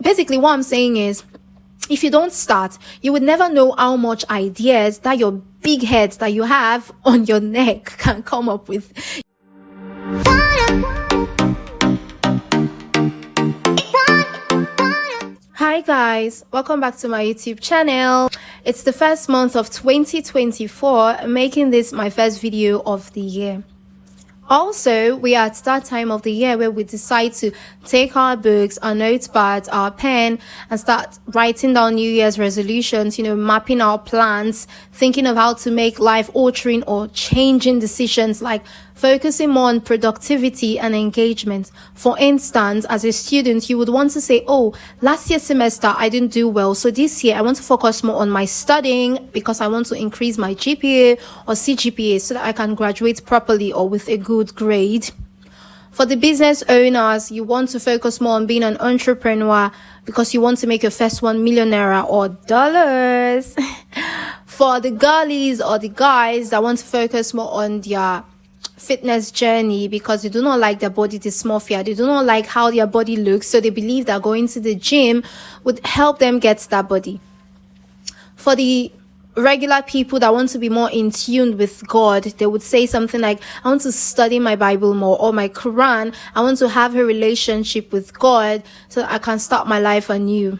basically what I'm saying is, if you don't start, you would never know how much ideas that your big head that you have on your neck can come up with. Hi guys, welcome back to my YouTube channel. It's the first month of 2024, making this my first video of the year. Also, we are at that time of the year where we decide to take our books, our notepads, our pen, and start writing down New Year's resolutions, mapping our plans, thinking of how to make life-altering or changing decisions, like focusing more on productivity and engagement. For instance, as a student, you would want to say, oh, last year's semester, I didn't do well. So this year, I want to focus more on my studying because I want to increase my GPA or CGPA so that I can graduate properly or with a good grade. For the business owners, you want to focus more on being an entrepreneur because you want to make your first $1 million or dollars. For the girlies or the guys that want to focus more on their fitness journey because they do not like their body dysmorphia, they do not like how their body looks, so they believe that going to the gym would help them get that body. For the regular people that want to be more in tune with God, they would say something like, I want to study my Bible more, or my Quran. I want to have a relationship with God so that I can start my life anew.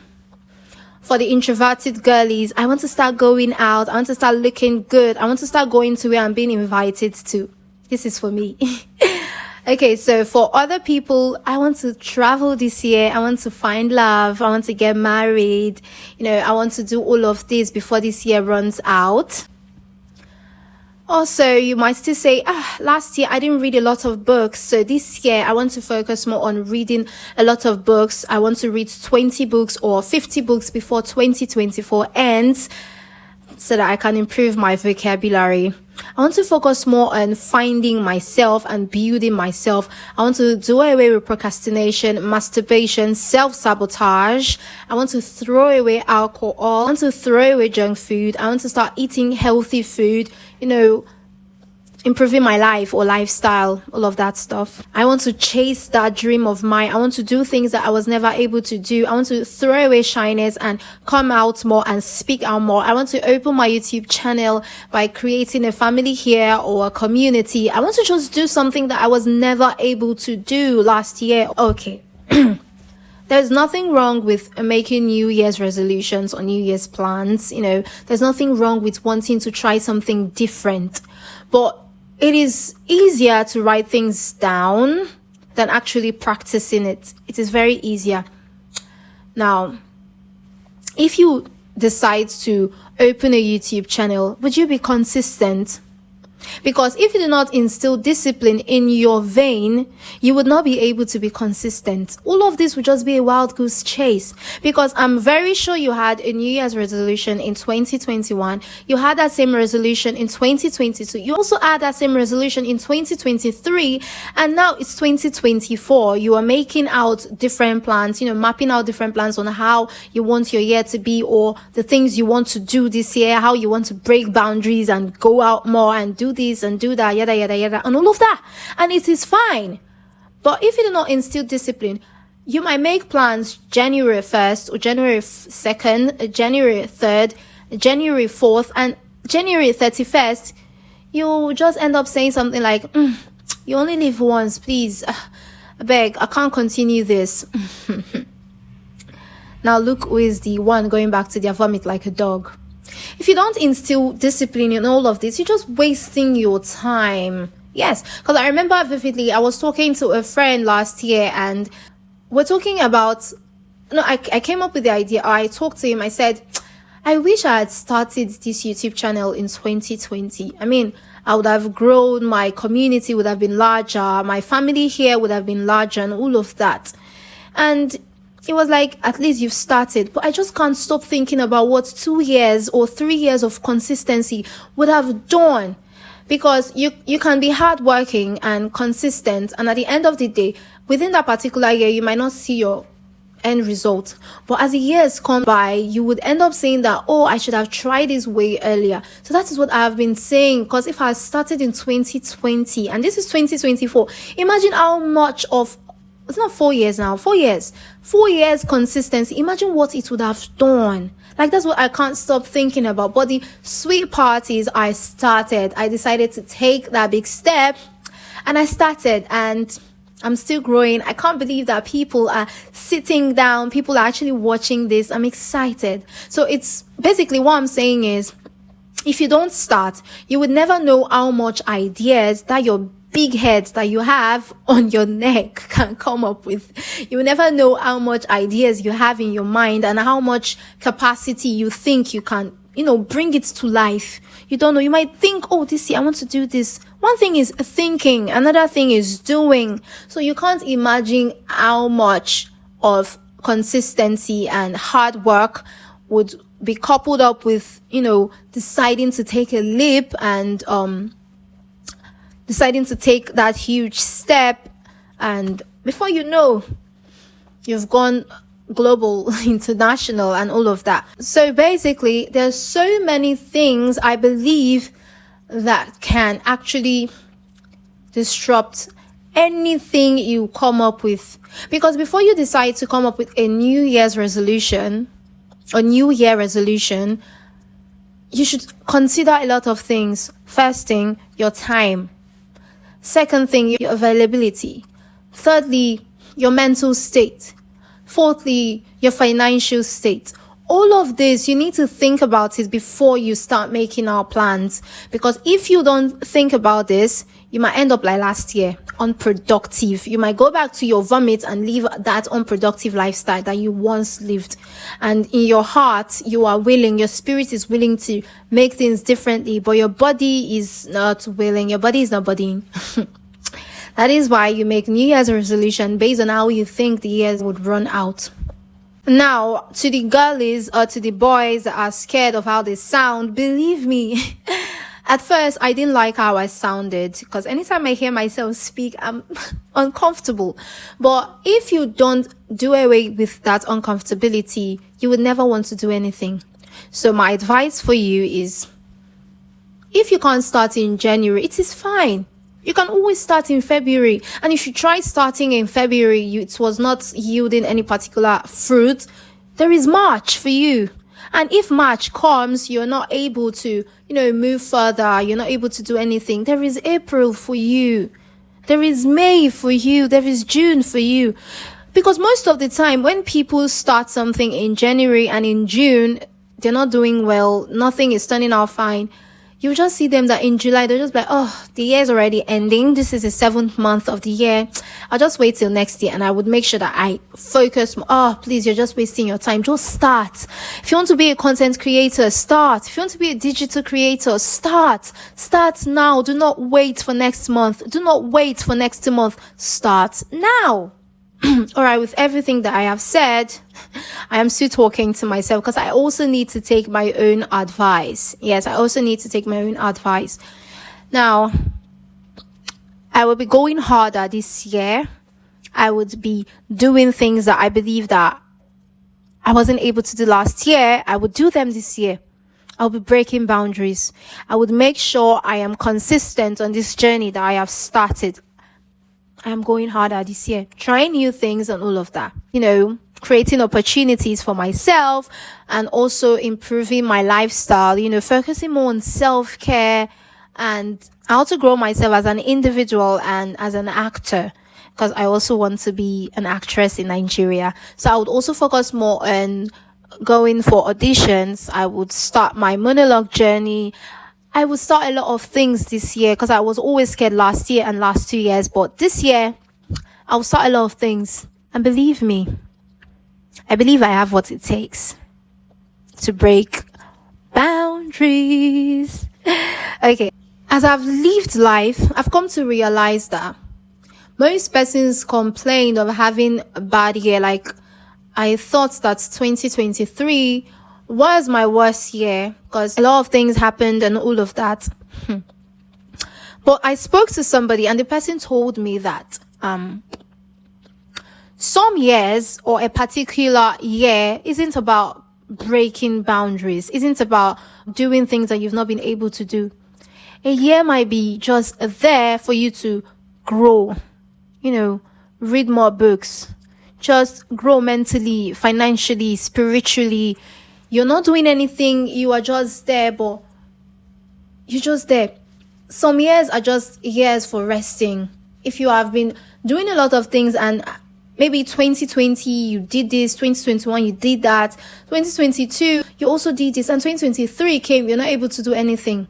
For the introverted girlies, I want to start going out. I want to start looking good. I want to start going to where I'm being invited to. This is for me. Okay, so for other people, I want to travel this year. I want to find love. I want to get married. I want to do all of this before this year runs out. Also, you might still say, last year I didn't read a lot of books. So this year I want to focus more on reading a lot of books. I want to read 20 books or 50 books before 2024 ends so that I can improve my vocabulary. I want to focus more on finding myself and building myself. I want to do away with procrastination, masturbation, self-sabotage. I want to throw away alcohol. I want to throw away junk food. I want to start eating healthy food, improving my life or lifestyle, all of that stuff. I want to chase that dream of mine. I want to do things that I was never able to do. I want to throw away shyness and come out more and speak out more. I want to open my YouTube channel by creating a family here or a community. I want to just do something that I was never able to do last year. Okay. There's nothing wrong with making New Year's resolutions or New Year's plans. There's nothing wrong with wanting to try something different. But it is easier to write things down than actually practicing it. It is very easier. Now, if you decide to open a YouTube channel, would you be consistent? Because if you do not instill discipline in your vein, you would not be able to be consistent. All of this would just be a wild goose chase. Because I'm very sure you had a New Year's resolution in 2021. You had that same resolution in 2022. You also had that same resolution in 2023. And now it's 2024. You are making out different plans, mapping out different plans on how you want your year to be, or the things you want to do this year, how you want to break boundaries and go out more and do this and do that, yada, yada, yada, and all of that. And it is fine. But if you do not instill discipline, you might make plans January 1st or January 2nd, January 3rd, January 4th, and January 31st, you just end up saying something like, you only live once, please. I beg, I can't continue this. Now look who is the one going back to their vomit like a dog. If you don't instill discipline in all of this, you're just wasting your time. Yes, because I remember vividly, I was talking to a friend last year and we're talking about, I came up with the idea. I talked to him. I said, I wish I had started this YouTube channel in 2020. I would have grown. My community would have been larger. My family here would have been larger and all of that. And it was like, at least you've started. But I just can't stop thinking about what 2 years or 3 years of consistency would have done. Because you can be hardworking and consistent, and at the end of the day, within that particular year, you might not see your end result. But as the years come by, you would end up saying that, oh, I should have tried this way earlier. So that is what I have been saying. Because if I started in 2020 and this is 2024, imagine how much of it's not 4 years now, 4 years consistency. Imagine what it would have done. Like, that's what I can't stop thinking about. But the sweet part is I decided to take that big step, and I started, and I'm still growing. I can't believe that people are sitting down, people are actually watching this. I'm excited. So it's basically, what I'm saying is, if you don't start, you would never know how much ideas that your big head that you have on your neck can come up with. You will never know how much ideas you have in your mind and how much capacity you think you can, bring it to life. You don't know. You might think, oh, this year I want to do this. One thing is thinking, another thing is doing. So you can't imagine how much of consistency and hard work would be coupled up with, deciding to take a leap and deciding to take that huge step. And before you know, you've gone global, international, and all of that. So basically, there's so many things I believe that can actually disrupt anything you come up with. Because before you decide to come up with a New Year's resolution, a New Year resolution, you should consider a lot of things. First thing, your time. Second thing, your availability. Thirdly, your mental state. Fourthly, your financial state. All of this, you need to think about it before you start making our plans. Because if you don't think about this, you might end up like last year, unproductive. You might go back to your vomit and live that unproductive lifestyle that you once lived. And in your heart, you are willing, your spirit is willing to make things differently, but your body is not willing. Your body is not bodying. That is why you make New Year's resolution based on how you think the years would run out. Now, to the girlies or to the boys that are scared of how they sound, believe me, at first, I didn't like how I sounded, because anytime I hear myself speak, I'm uncomfortable. But if you don't do away with that uncomfortability, you would never want to do anything. So my advice for you is, if you can't start in January, it is fine. You can always start in February. And if you try starting in February, it was not yielding any particular fruit, there is March for you. And if March comes, you're not able to, move further, you're not able to do anything, there is April for you. There is May for you. There is June for you. Because most of the time, when people start something in January and in June, they're not doing well, nothing is turning out fine, you just see them that in July, they're just like, oh, the year's already ending. This is the 7th month of the year. I'll just wait till next year, and I would make sure that I focus. Oh, please, you're just wasting your time. Just start. If you want to be a content creator, start. If you want to be a digital creator, start. Start now. Do not wait for next month. Do not wait for next month. Start now. All right, with everything that I have said, I am still talking to myself because I also need to take my own advice. Yes, I also need to take my own advice. Now, I will be going harder this year. I would be doing things that I believe that I wasn't able to do last year. I would do them this year. I'll be breaking boundaries. I would make sure I am consistent on this journey that I have started. I am going harder this year, trying new things and all of that. Creating opportunities for myself and also improving my lifestyle, focusing more on self-care and how to grow myself as an individual and as an actor, because I also want to be an actress in Nigeria. So I would also focus more on going for auditions. I would start my monologue journey. I would start a lot of things this year because I was always scared last year and last 2 years. But this year, I will start a lot of things. And believe me, I believe I have what it takes to break boundaries. Okay. As I've lived life, I've come to realize that most persons complain of having a bad year. Like, I thought that 2023 was my worst year because a lot of things happened and all of that. But I spoke to somebody and the person told me that some years or a particular year isn't about breaking boundaries, isn't about doing things that you've not been able to do. A year might be just there for you to grow, read more books, just grow mentally, financially, spiritually. You're not doing anything, you are just there, but you're just there. Some years are just years for resting. If you have been doing a lot of things and maybe 2020 you did this, 2021 you did that, 2022 you also did this, and 2023 came, you're not able to do anything.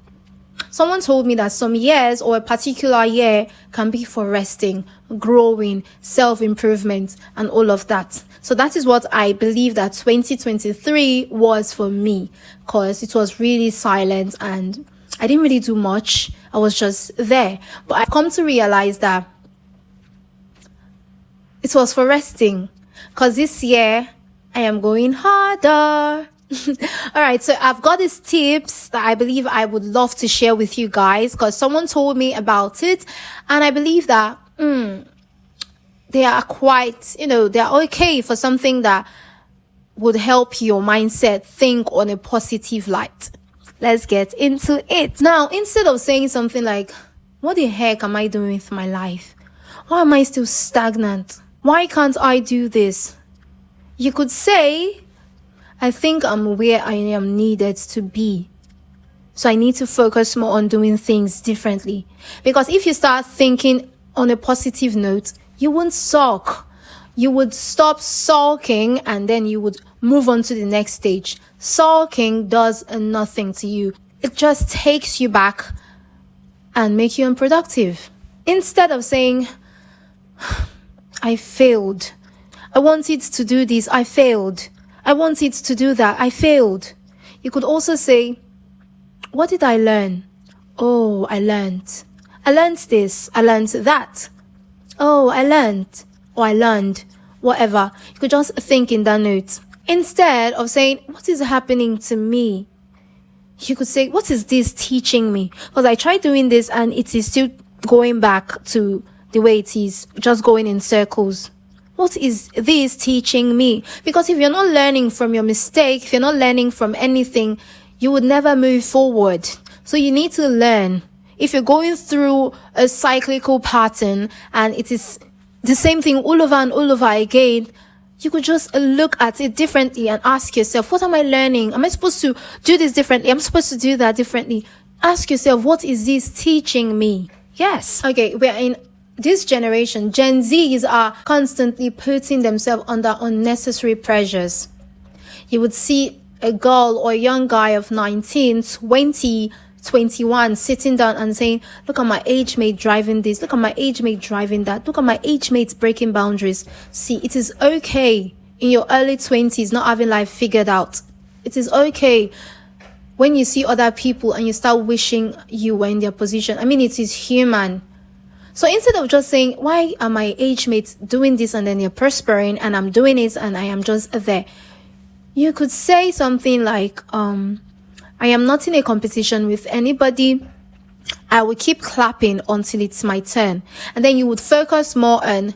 Someone told me that some years or a particular year can be for resting, growing, self-improvement, and all of that. So that is what I believe that 2023 was for me, because it was really silent and I didn't really do much. I was just there. But I've come to realize that it was for resting, because this year I am going harder. All right, so I've got these tips that I believe I would love to share with you guys, because someone told me about it, and I believe that they are quite, they are okay for something that would help your mindset think on a positive light. Let's get into it. Now, instead of saying something like, what the heck am I doing with my life? Why am I still stagnant? Why can't I do this? You could say, I think I'm where I am needed to be. So I need to focus more on doing things differently. Because if you start thinking on a positive note, you won't sulk. You would stop sulking and then you would move on to the next stage. Sulking does nothing to you. It just takes you back and makes you unproductive. Instead of saying, I failed. I wanted to do this. I failed. I wanted to do that. I failed. You could also say, what did I learn? Oh, I learned. I learned this. I learned that. Oh, I learned. Or I learned. Whatever. You could just think in that note. Instead of saying, what is happening to me? You could say, what is this teaching me? Because I tried doing this and it is still going back to the way it is, just going in circles. What is this teaching me? Because if you're not learning from your mistake, if you're not learning from anything, you would never move forward. So you need to learn. If you're going through a cyclical pattern and it is the same thing all over and all over again, you could just look at it differently and ask yourself, what am I learning? Am I supposed to do this differently? I'm supposed to do that differently. Ask yourself, what is this teaching me? Yes. Okay, we're in this generation. Gen Zs are constantly putting themselves under unnecessary pressures. You would see a girl or a young guy of 19, 20, 21 sitting down and saying, look at my age mate driving this, look at my age mate driving that, look at my age mates breaking boundaries. See, it is okay in your early 20s not having life figured out. It is okay when you see other people and you start wishing you were in their position. I mean, it is human. So instead of just saying, why are my age mates doing this and then they're prospering and I'm doing it and I am just there, you could say something like, I am not in a competition with anybody. I will keep clapping until it's my turn. And then you would focus more on,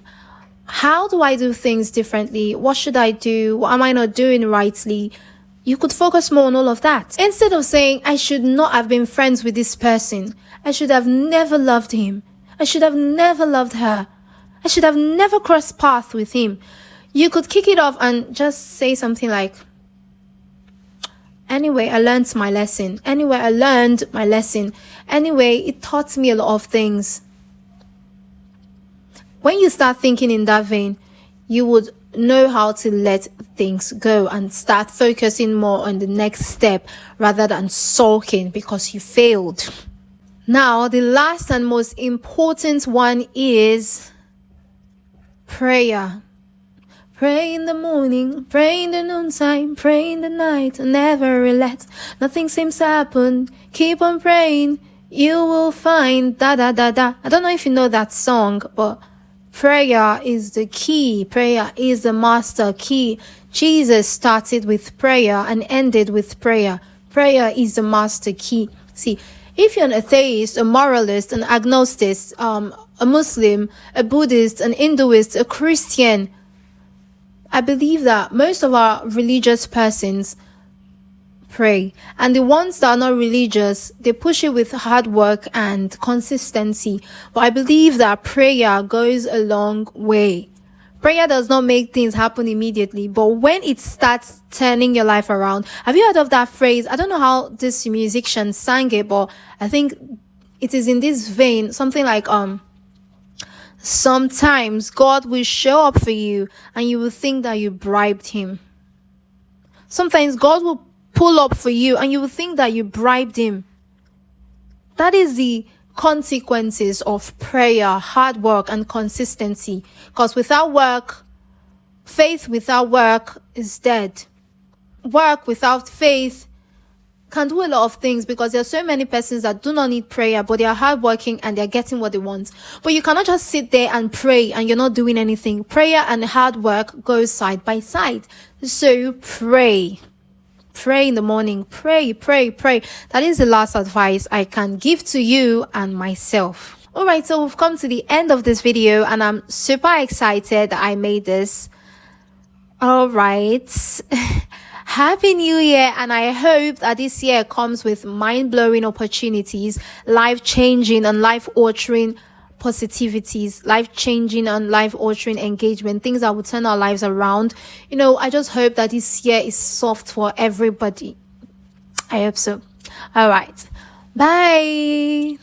how do I do things differently? What should I do? What am I not doing rightly? You could focus more on all of that. Instead of saying, I should not have been friends with this person. I should have never loved him. I should have never loved her. I should have never crossed paths with him. You could kick it off and just say something like, anyway, I learned my lesson. Anyway, I learned my lesson. Anyway, it taught me a lot of things. When you start thinking in that vein, you would know how to let things go and start focusing more on the next step rather than sulking because you failed. Now, the last and most important one is prayer. Pray in the morning, pray in the noontime, pray in the night, and never relax. Nothing seems to happen. Keep on praying, you will find da da da da. I don't know if you know that song, but prayer is the key. Prayer is the master key. Jesus started with prayer and ended with prayer. Prayer is the master key. See, if you're an atheist, a moralist, an agnostic, a Muslim, a Buddhist, an Hinduist, a Christian, I believe that most of our religious persons pray. And the ones that are not religious, they push it with hard work and consistency. But I believe that prayer goes a long way. Prayer does not make things happen immediately, but when it starts turning your life around, have you heard of that phrase? I don't know how this musician sang it, but I think it is in this vein, something like, sometimes God will show up for you and you will think that you bribed him. Sometimes God will pull up for you and you will think that you bribed him. That is the consequences of prayer, hard work, and consistency. Because without work, faith without work is dead. Work without faith can do a lot of things, because there are so many persons that do not need prayer, but they are hardworking and they're getting what they want. But you cannot just sit there and pray and you're not doing anything. Prayer and hard work go side by side. So pray. Pray in the morning. Pray. That is the last advice I can give to you and myself. Alright, so we've come to the end of this video and I'm super excited that I made this. Alright. Happy New Year, and I hope that this year comes with mind-blowing opportunities, life-changing and life-altering positivities, life-changing and life-altering engagement, things that will turn our lives around. I just hope that this year is soft for everybody. I hope so. All right. Bye.